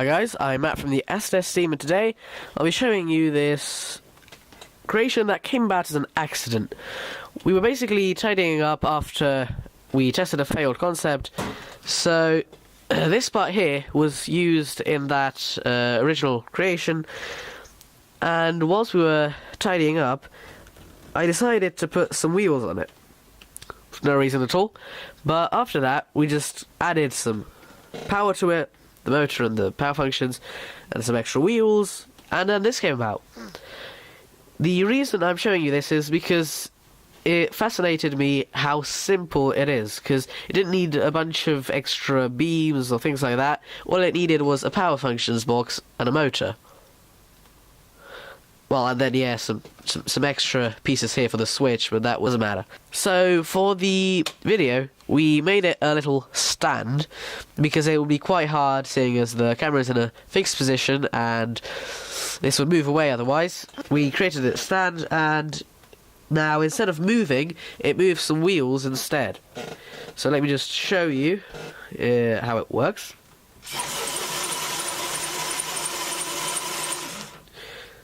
Hi guys, I'm Matt from the Azatesz team, and today I'll be showing you this creation that came about as an accident. We were basically tidying up after we tested a failed concept, so this part here was used in that original creation, and whilst we were tidying up, I decided to put some wheels on it. For no reason at all, but after that we just added some power to it, the motor and the power functions, and some extra wheels, and then this came about. The reason I'm showing you this is because it fascinated me how simple it is, because it didn't need a bunch of extra beams or things like that. All it needed was a power functions box and a motor. Well, and then yeah, some extra pieces here for the switch, but that doesn't matter. So for the video, we made it a little stand, because it would be quite hard seeing as the camera is in a fixed position and this would move away otherwise. We created a stand, and now instead of moving, it moves some wheels instead. So let me just show you how it works.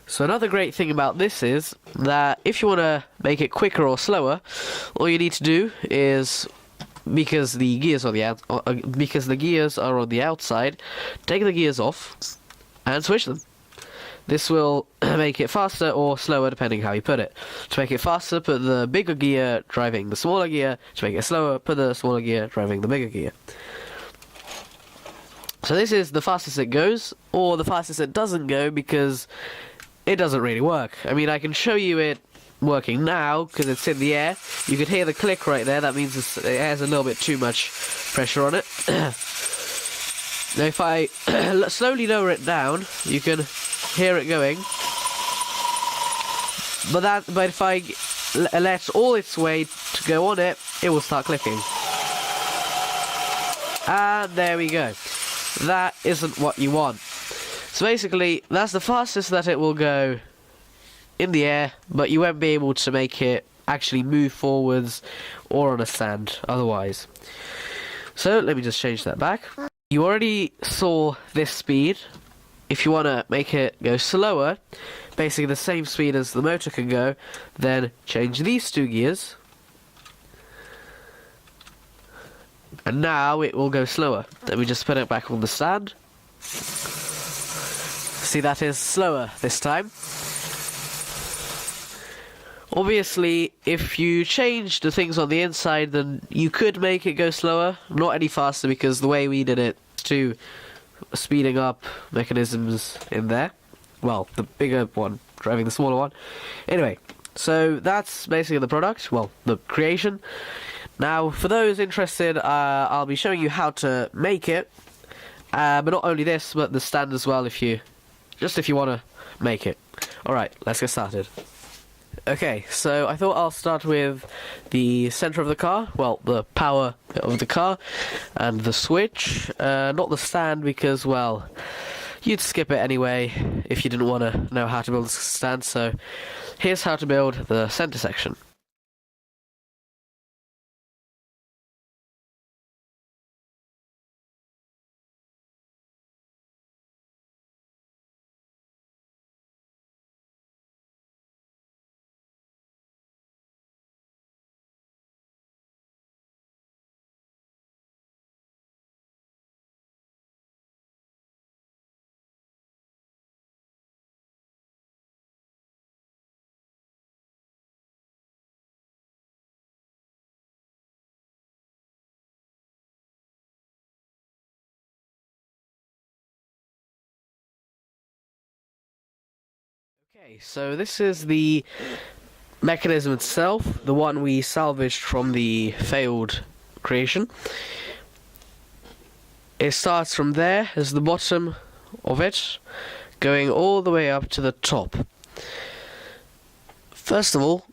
So another great thing about this is that if you want to make it quicker or slower, all you need to do is, because the gears are on the outside, take the gears off and switch them. This will make it faster or slower depending how you put it. To make it faster, put the bigger gear driving the smaller gear. To make it slower, put the smaller gear driving the bigger gear. So this is the fastest it goes, or the fastest it doesn't go, because it doesn't really work. I mean, I can show you it working now, because it's in the air. You can hear the click right there. That means it has a little bit too much pressure on it. Now if I slowly lower it down, you can hear it going. But if I let all its weight to go on it, it will start clicking. And there we go. That isn't what you want. So basically, that's the fastest that it will go in the air, but you won't be able to make it actually move forwards or on a stand otherwise. So let me just change that back. You already saw this speed. If you want to make it go slower, basically the same speed as the motor can go, then change these two gears. And now it will go slower. Let me just put it back on the stand. See, that is slower this time. Obviously, if you change the things on the inside, then you could make it go slower. Not any faster, because the way we did it, to speeding up mechanisms in there. Well, the bigger one driving the smaller one. Anyway, so that's basically the product. Well, the creation. Now, for those interested, I'll be showing you how to make it. But not only this, but the stand as well, if you want to make it. Alright, let's get started. Okay, so I thought I'll start with the center of the car, well, the power of the car, and the switch. Not the stand, because, well, you'd skip it anyway if you didn't want to know how to build a stand, so here's how to build the center section. Okay, so this is the mechanism itself, the one we salvaged from the failed creation. It starts from there as the bottom of it, going all the way up to the top. First of all,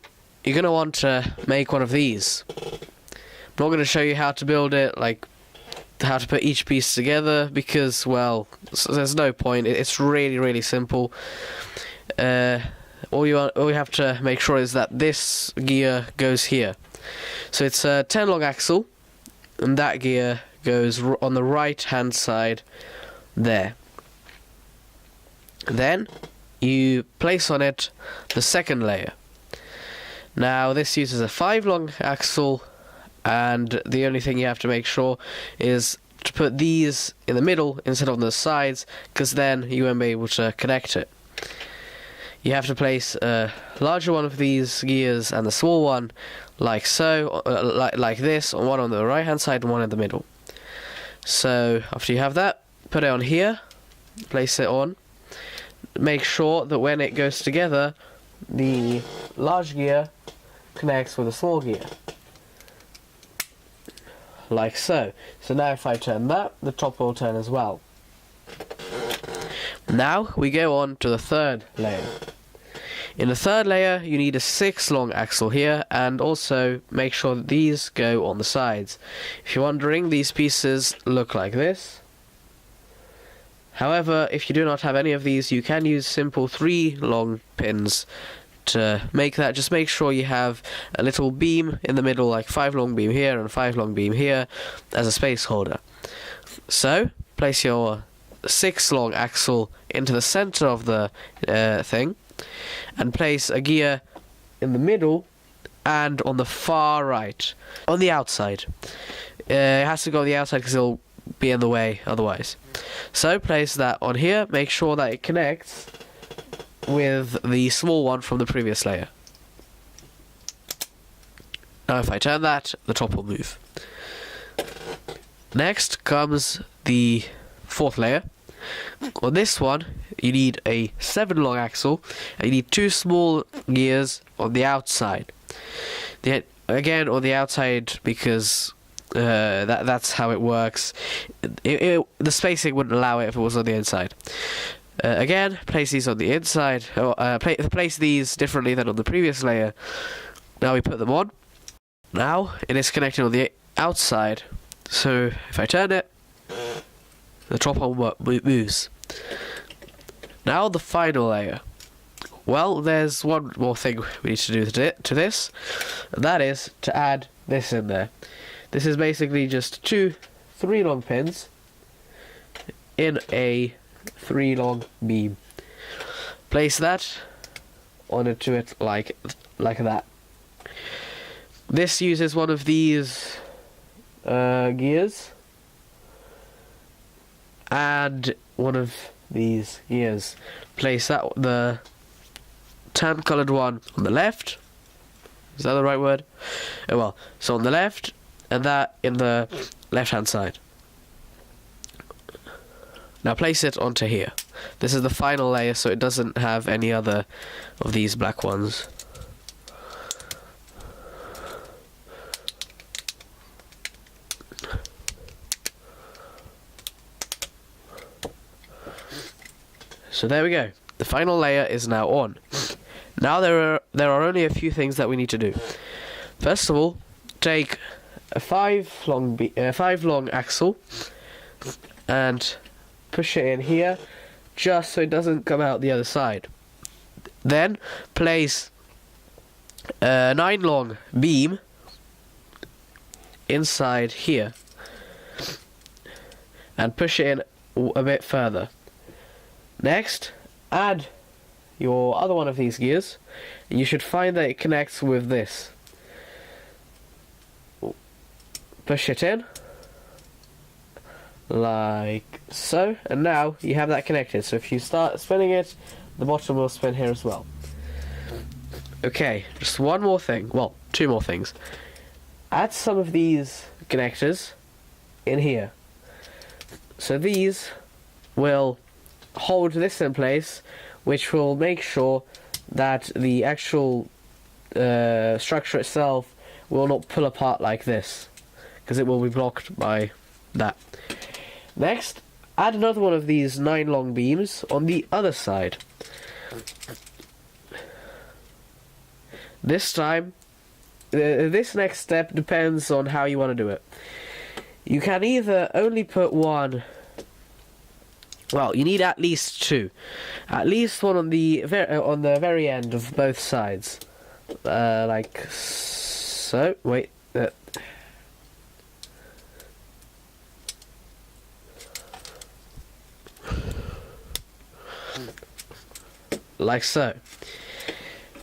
you're going to want to make one of these. I'm not going to show you how to build it, like how to put each piece together, because, well, there's no point. It's really, really simple. All you have to make sure is that this gear goes here. So it's a 10 log axle, and that gear goes on the right hand side there. Then you place on it the second layer. Now this uses a 5 long axle, and the only thing you have to make sure is to put these in the middle instead of on the sides, because then you won't be able to connect it. You have to place a larger one of these gears and the small one like so, like this, one on the right hand side and one in the middle. So after you have that, put it on here, place it on, make sure that when it goes together, the large gear connects with the small gear, like so. So now if I turn that, the top will turn as well. Now we go on to the third layer. In the third layer you need a 6 long axle here, and also make sure that these go on the sides. If you're wondering, these pieces look like this. However, if you do not have any of these, you can use simple 3 long pins to make that. Just make sure you have a little beam in the middle, like 5 long beam here and 5 long beam here, as a space holder. So place your 6 long axle into the center of the thing, and place a gear in the middle and on the far right, on the outside. It has to go on the outside because it'll be in the way otherwise. So place that on here, make sure that it connects with the small one from the previous layer. Now if I turn that, the top will move. Next comes the fourth layer. On this one you need a 7 long axle, and you need 2 small gears on the outside. Again on the outside because that's how it works. The spacing wouldn't allow it if it was on the inside. Again, place these on the inside, or place these differently than on the previous layer. Now we put them on. Now it is connected on the outside, so if I turn it, the top one moves. Now the final layer. Well, there's one more thing we need to do to this, and that is to add this in there. This is basically just 2 3 long pins in a 3 long beam. Place that onto it like that. This uses one of these gears and one of these gears. Place that, the tan coloured one, on the left. Is that the right word? Oh well, so on the left, and that in the left hand side. Now place it onto here. This is the final layer, so it doesn't have any other of these black ones. So there we go. The final layer is now on. Now there are only a few things that we need to do. First of all, take a 5 long axle and push it in here, just so it doesn't come out the other side. Then place a 9 long beam inside here and push it in a bit further. Next, add your other one of these gears, and you should find that it connects with this. Push it in like so, and now you have that connected. So if you start spinning it, the bottom will spin here as well. Okay, just one more thing, well, 2 more things. Add some of these connectors in here. So these will hold this in place, which will make sure that the actual structure itself will not pull apart like this, because it will be blocked by that. Next, add another one of these 9 long beams on the other side. This time, this next step depends on how you want to do it. You can either only put one. Well, you need at least 2. At least one on the very end of both sides, like so. Wait. like so.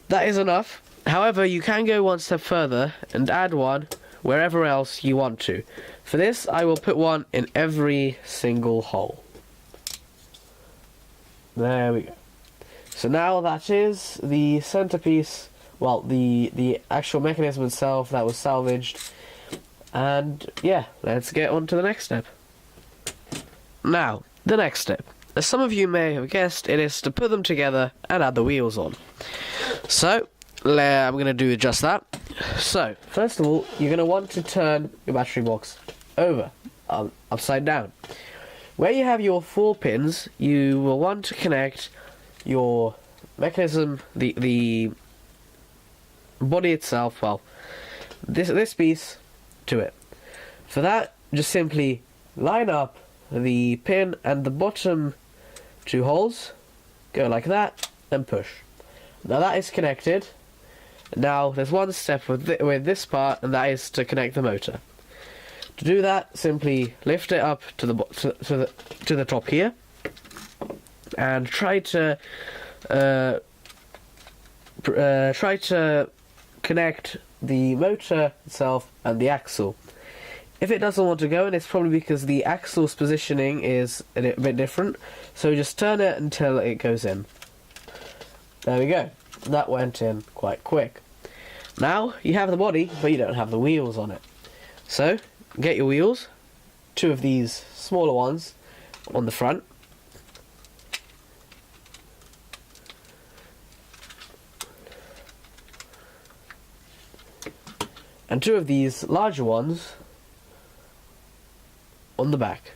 That is enough. However, you can go one step further and add one wherever else you want to. For this, I will put one in every single hole. There we go. So now that is the centerpiece, well, the actual mechanism itself that was salvaged. And yeah, let's get on to the next step. Now, the next step. As some of you may have guessed, it is to put them together and add the wheels on. So, I'm going to do just that. So, first of all, you're going to want to turn your battery box over, upside down. Where you have your 4 pins, you will want to connect your mechanism, the body itself, well, this piece to it. For that, just simply line up the pin and the bottom 2 holes, go like that, and push. Now that is connected. Now there's one step with this part, and that is to connect the motor. To do that, simply lift it up to the top here, and try to connect the motor itself and the axle. If it doesn't want to go in, it's probably because the axle's positioning is a bit different, so just turn it until it goes in. There we go. That went in quite quick. Now you have the body, but you don't have the wheels on it. So get your wheels, 2 of these smaller ones on the front. And 2 of these larger ones on the back.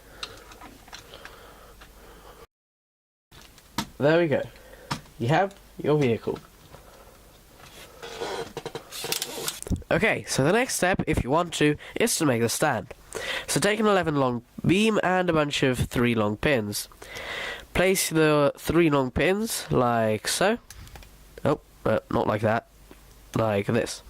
There we go. You have your vehicle. Okay, so the next step, if you want to, is to make the stand. So take an 11 long beam and a bunch of 3 long pins. Place the 3 long pins like so. Oh, not like that. Like this.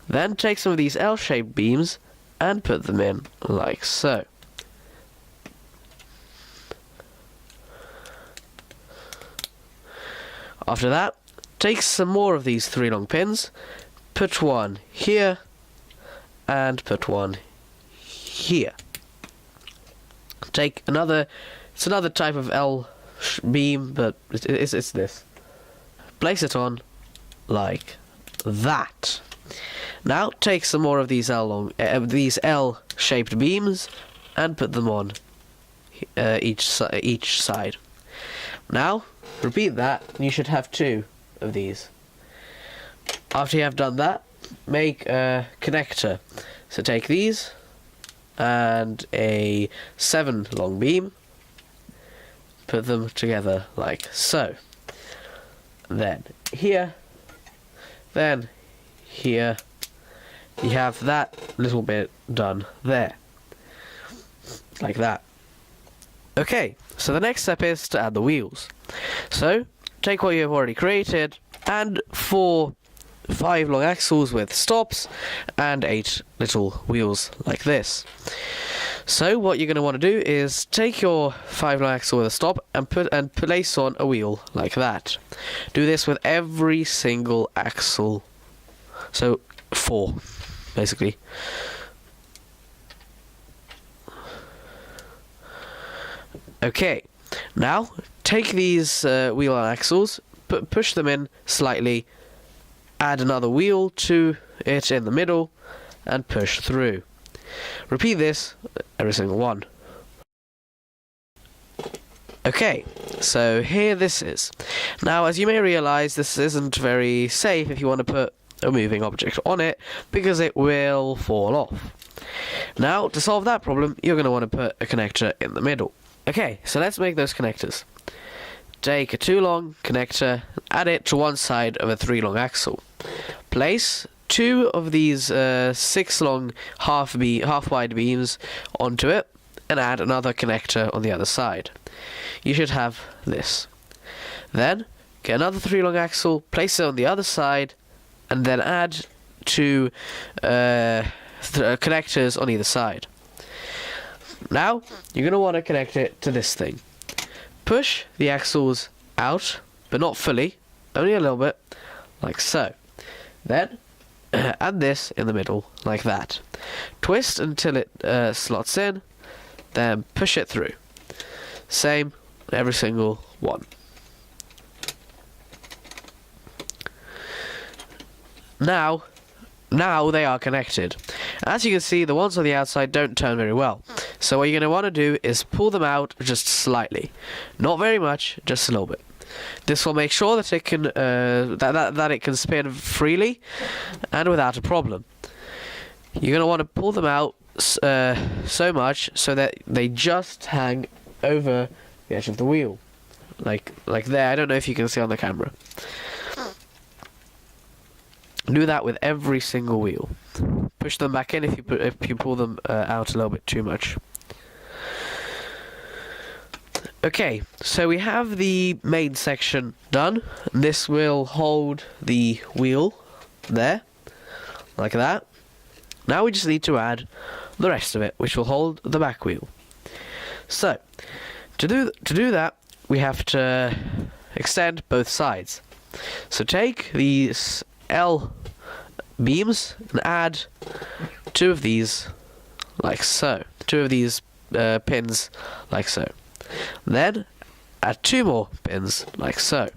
Then take some of these L-shaped beams and put them in like so. After that, take some more of these 3 long pins, put one here, and put one here. Take another, it's another type of L beam, but it's this. Place it on like that. Now take some more of these L-shaped beams and put them on each side. Now repeat that, and you should have 2 of these. After you have done that, make a connector. So take these and a 7 long beam, put them together like so. Then here, then here. You have that little bit done there. Like that. Okay, so the next step is to add the wheels. So, take what you have already created, and 5 long axles with stops, and 8 little wheels like this. So, what you're going to want to do is take your 5 long axle with a stop, and place on a wheel like that. Do this with every single axle. So, 4. Basically. Okay, now take these wheel and axles, push them in slightly, add another wheel to it in the middle, and push through. Repeat this every single one. Okay, so here this is. Now, as you may realize, this isn't very safe if you want to put a moving object on it, because it will fall off. Now, to solve that problem, you're going to want to put a connector in the middle. Okay, so let's make those connectors. Take a 2 long connector, add it to one side of a 3 long axle. Place 2 of these 6 long half wide beams onto it, and add another connector on the other side. You should have this. Then, get another 3 long axle, place it on the other side, and then add 2 connectors on either side. Now, you're going to want to connect it to this thing. Push the axles out, but not fully, only a little bit, like so. Then, add this in the middle, like that. Twist until it slots in, then push it through. Same, every single one. Now they are connected. As you can see, the ones on the outside don't turn very well. So what you're going to want to do is pull them out just slightly. Not very much, just a little bit. This will make sure that it can that it can spin freely and without a problem. You're going to want to pull them out so much so that they just hang over the edge of the wheel, like there. I don't know if you can see on the camera. Do that with every single wheel. Push them back in if you pull them out a little bit too much. Okay, so we have the main section done. This will hold the wheel there, like that. Now we just need to add the rest of it, which will hold the back wheel. So, to do that, we have to extend both sides. So take these L beams and add 2 of these, like so. 2 of these pins, like so. Then add 2 more pins, like so.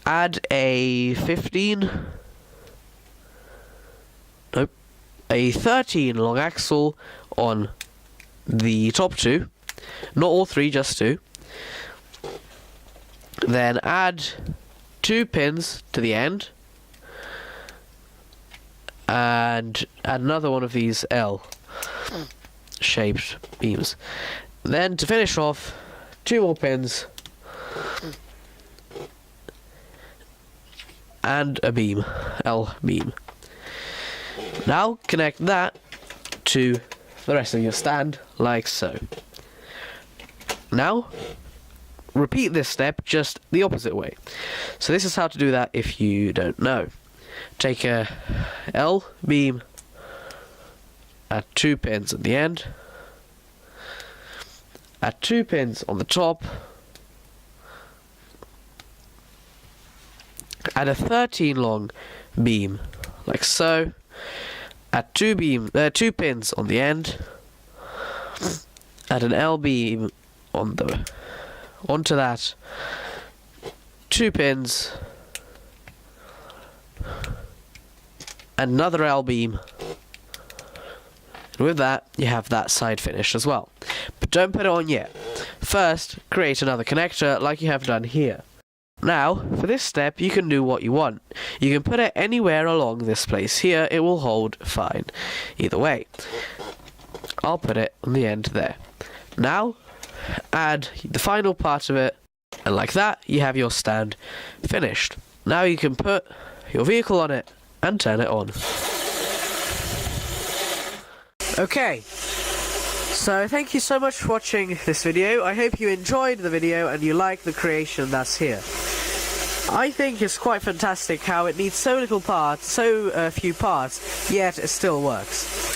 Add a 13 long axle on the top 2, not all 3, just 2. Then add 2 pins to the end, and add another one of these L-shaped beams. Then to finish off, 2 more pins and a beam, L beam. Now connect that to the rest of your stand, like so. Now repeat this step just the opposite way. So this is how to do that if you don't know. Take a L beam, add 2 pins at the end, add 2 pins on the top, add a 13 long beam, like so, add 2 pins on the end, add an L beam onto that, 2 pins, and another L beam. And with that, you have that side finished as well. But don't put it on yet. First, create another connector like you have done here. Now, for this step, you can do what you want. You can put it anywhere along this place here. It will hold fine. Either way. I'll put it on the end there. Now, add the final part of it. And like that, you have your stand finished. Now you can put your vehicle on it and turn it on. Okay, so thank you so much for watching this video. I hope you enjoyed the video and you like the creation that's here. I think it's quite fantastic how it needs so little parts, so few parts, yet it still works.